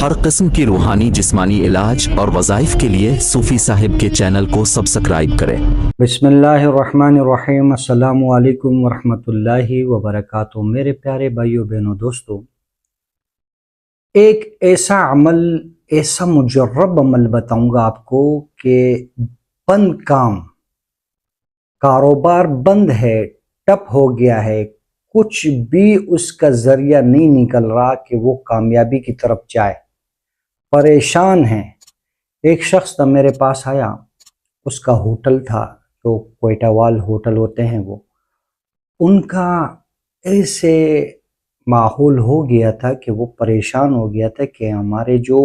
हर किस्म की रूहानी जिस्मानी इलाज और वज़ाइफ के लिए सूफ़ी साहिब के चैनल को सब्सक्राइब करें। बिस्मिल्लाहिर्रहमानिर्रहीम। अस्सलामु अलैकुम वरहमतुल्लाहि वबरकातुहू। मेरे प्यारे भाइयों बहनों दोस्तों, एक ऐसा अमल, ऐसा मुजर्रब अमल बताऊंगा आपको कि बंद काम, कारोबार बंद है, टप हो गया है, कुछ भी उसका जरिया नहीं निकल रहा कि वो कामयाबी की तरफ जाए, परेशान है। एक शख्स था मेरे पास आया, उसका होटल था, जो कोयटावाल होटल होते हैं वो, उनका ऐसे माहौल हो गया था कि वो परेशान हो गया था कि हमारे जो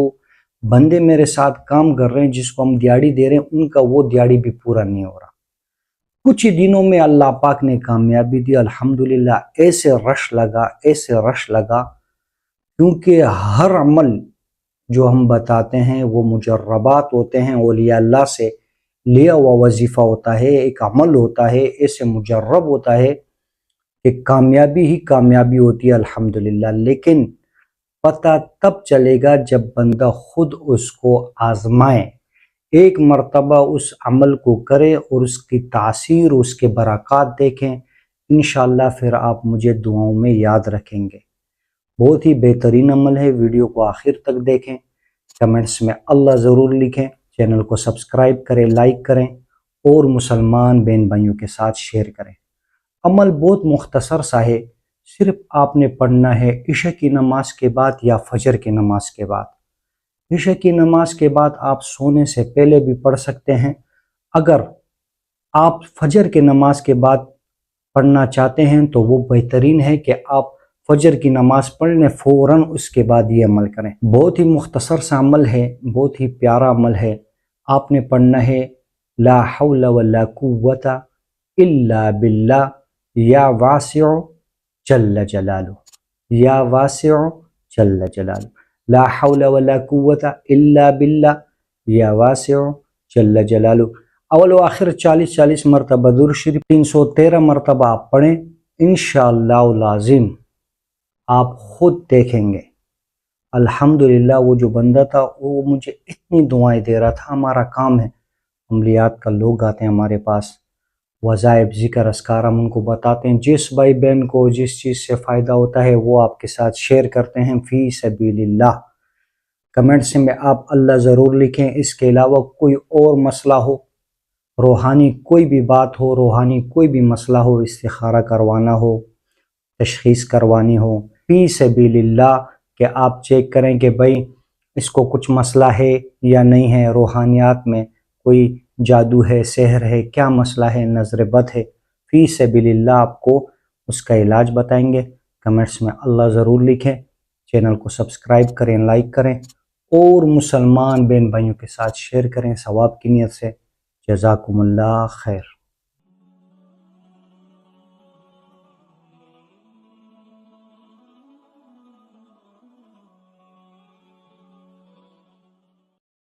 बंदे मेरे साथ काम कर रहे हैं, जिसको हम दिहाड़ी दे रहे हैं, उनका वो दिहाड़ी भी पूरा नहीं हो रहा। कुछ ही दिनों में अल्लाह पाक ने कामयाबी दी, अल्हम्दुलिल्लाह। ऐसे रश लगा, क्योंकि हर अमल जो हम बताते हैं वो मुजर्रबात होते हैं, औलिया अल्लाह से लिया हुआ वजीफ़ा होता है, एक अमल होता है, ऐसे मुजर्रब होता है कि कामयाबी ही कामयाबी होती है, अल्हम्दुलिल्लाह। लेकिन पता तब चलेगा जब बंदा खुद उसको आजमाए, एक मर्तबा उस अमल को करे और उसकी तासीर, उसके बरक़ात देखें। इंशाअल्लाह फिर आप मुझे दुआओं में याद रखेंगे। बहुत ही बेहतरीन अमल है। वीडियो को आखिर तक देखें, कमेंट्स में अल्लाह ज़रूर लिखें, चैनल को सब्सक्राइब करें, लाइक करें और मुसलमान बहन भाइयों के साथ शेयर करें। अमल बहुत मुख्तसर सा है, सिर्फ आपने पढ़ना है इशा की नमाज के बाद या फजर की नमाज के बाद। इशा की नमाज के बाद आप सोने से पहले भी पढ़ सकते हैं। अगर आप फजर की नमाज के बाद पढ़ना चाहते हैं तो वो बेहतरीन है कि आप फजर की नमाज पढ़ लें, फ़ौरन उसके बाद ये अमल करें। बहुत ही मुख्तसर सा अमल है, बहुत ही प्यारा अमल है। आपने पढ़ना है ला हौला वला कुव्वता इल्ला बिल्लाह या वासिउ जल्ल जलालु, या वासिउ जल्ल जलालु। ला हौला वला कुव्वता इल्ला बिल्लाह या वासिउ जल्ल जलालु। अव्वल व आखिर 40-40 मरतबा दुरूद शरीफ 313 मरतबा आप पढ़ें। इंशाअल्लाह लाज़िम आप खुद देखेंगे। अल्हम्दुलिल्लाह, वो जो बंदा था वो मुझे इतनी दुआएं दे रहा था। हमारा काम है, अमलियात का लोग आते हैं हमारे पास, वज़ाइफ ज़िक्र अस्कार हम उनको बताते हैं। जिस भाई बहन को जिस चीज़ से फ़ायदा होता है वो आपके साथ शेयर करते हैं फ़ी सबीलिल्लाह। कमेंट्स में आप अल्लाह ज़रूर लिखें। इसके अलावा कोई और मसला हो, रूहानी कोई भी बात हो, रूहानी कोई भी मसला हो, इस्तिखारा करवाना हो, तशख़ीस करवानी हो, फ़ी सबीलिल्लाह कि आप चेक करें कि भाई इसको कुछ मसला है या नहीं है, रूहानियात में कोई जादू है, सहर है, क्या मसला है, नज़र बद है, फ़ी सबीलिल्लाह आपको उसका इलाज बताएंगे। कमेंट्स में अल्लाह ज़रूर लिखें, चैनल को सब्सक्राइब करें, लाइक करें और मुसलमान बहन भाइयों के साथ शेयर करें सवाब की नीयत से। जज़ाकुमुल्लाह खैर।